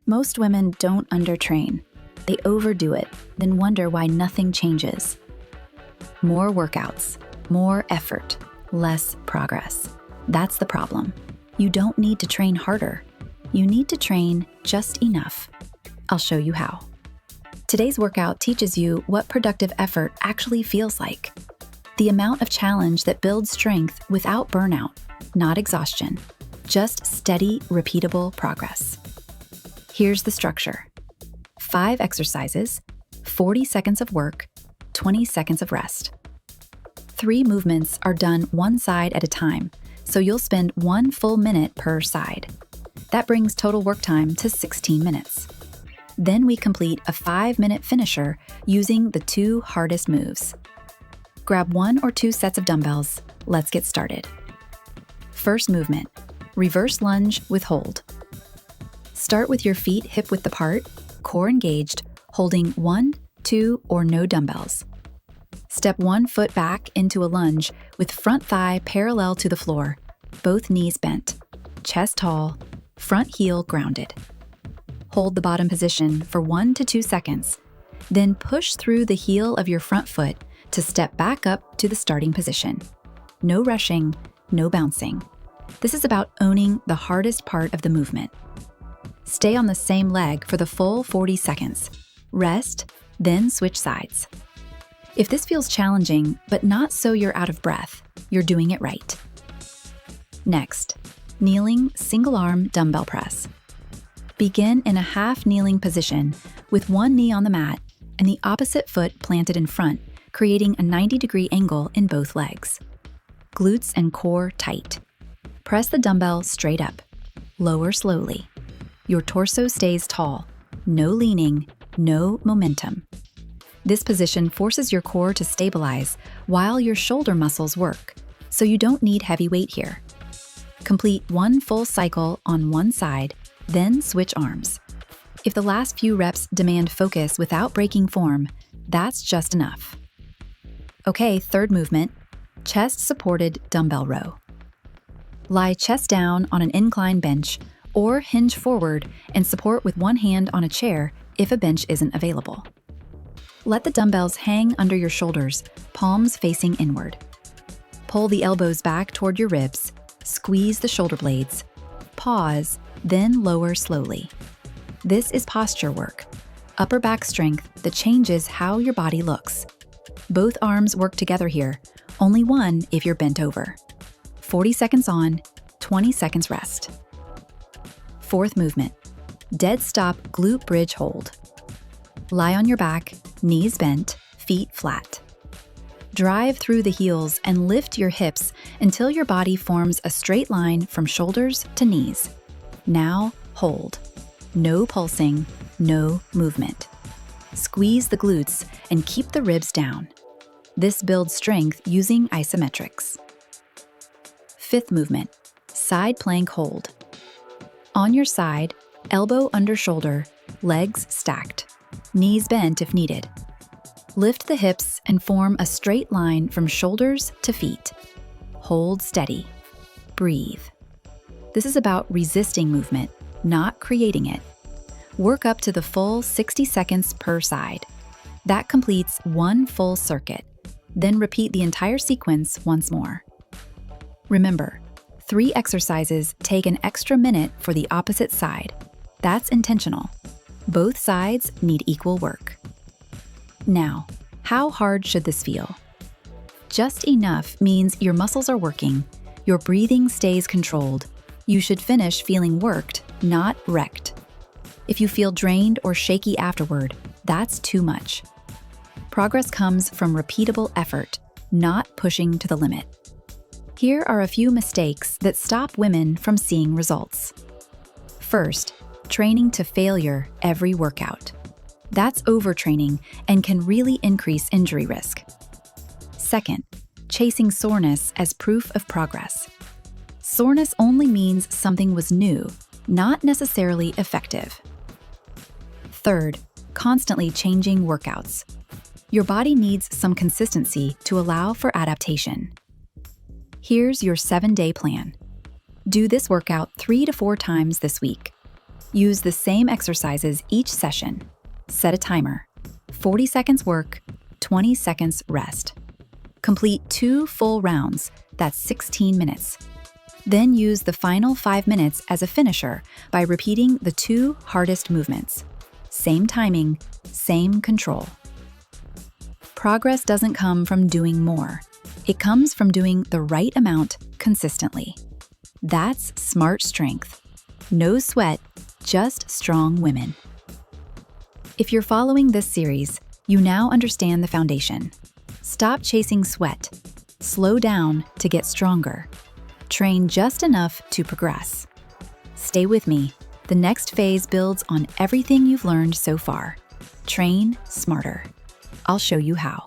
Most women don't undertrain. They overdo it, then wonder why nothing changes. More workouts, more effort, less progress. That's the problem. You don't need to train harder. You need to train just enough. I'll show you how. Today's workout teaches you what productive effort actually feels like. The amount of challenge that builds strength without burnout, not exhaustion. Just steady, repeatable progress. Here's the structure. 5 exercises, 40 seconds of work, 20 seconds of rest. 3 movements are done one side at a time, so you'll spend 1 full minute per side. That brings total work time to 16 minutes. Then we complete a 5-minute finisher using the 2 hardest moves. Grab 1 or 2 sets of dumbbells. Let's get started. First movement, reverse lunge with hold. Start with your feet hip-width apart, core engaged, holding 1, 2, or no dumbbells. Step 1 foot back into a lunge with front thigh parallel to the floor, both knees bent, chest tall, front heel grounded. Hold the bottom position for 1 to 2 seconds, then push through the heel of your front foot to step back up to the starting position. No rushing, no bouncing. This is about owning the hardest part of the movement. Stay on the same leg for the full 40 seconds. Rest, then switch sides. If this feels challenging, but not so you're out of breath, you're doing it right. Next, kneeling single arm dumbbell press. Begin in a half kneeling position with one knee on the mat and the opposite foot planted in front, creating a 90-degree angle in both legs. Glutes and core tight. Press the dumbbell straight up. Lower slowly. Your torso stays tall. No leaning, no momentum. This position forces your core to stabilize while your shoulder muscles work, so you don't need heavy weight here. Complete 1 full cycle on one side, then switch arms. If the last few reps demand focus without breaking form, that's just enough. Okay, third movement, chest-supported dumbbell row. Lie chest down on an incline bench or hinge forward and support with one hand on a chair if a bench isn't available. Let the dumbbells hang under your shoulders, palms facing inward. Pull the elbows back toward your ribs, squeeze the shoulder blades, pause, then lower slowly. This is posture work, upper back strength that changes how your body looks. Both arms work together here, only one if you're bent over. 40 seconds on, 20 seconds rest. Fourth movement, dead stop glute bridge hold. Lie on your back, knees bent, feet flat. Drive through the heels and lift your hips until your body forms a straight line from shoulders to knees. Now, hold. No pulsing, no movement. Squeeze the glutes and keep the ribs down. This builds strength using isometrics. Fifth movement, side plank hold. On your side, elbow under shoulder, legs stacked, knees bent if needed. Lift the hips and form a straight line from shoulders to feet. Hold steady. Breathe. This is about resisting movement, not creating it. Work up to the full 60 seconds per side. That completes 1 full circuit. Then repeat the entire sequence once more. Remember, 3 exercises take an extra minute for the opposite side. That's intentional. Both sides need equal work. Now, how hard should this feel? Just enough means your muscles are working, your breathing stays controlled. You should finish feeling worked, not wrecked. If you feel drained or shaky afterward, that's too much. Progress comes from repeatable effort, not pushing to the limit. Here are a few mistakes that stop women from seeing results. First, training to failure every workout. That's overtraining and can really increase injury risk. Second, chasing soreness as proof of progress. Soreness only means something was new, not necessarily effective. Third, constantly changing workouts. Your body needs some consistency to allow for adaptation. Here's your 7-day plan. Do this workout 3 to 4 times this week. Use the same exercises each session. Set a timer. 40 seconds work, 20 seconds rest. Complete 2 full rounds, that's 16 minutes. Then use the final 5 minutes as a finisher by repeating the 2 hardest movements. Same timing, same control. Progress doesn't come from doing more. It comes from doing the right amount consistently. That's smart strength. No sweat, just strong women. If you're following this series, you now understand the foundation. Stop chasing sweat. Slow down to get stronger. Train just enough to progress. Stay with me. The next phase builds on everything you've learned so far. Train smarter. I'll show you how.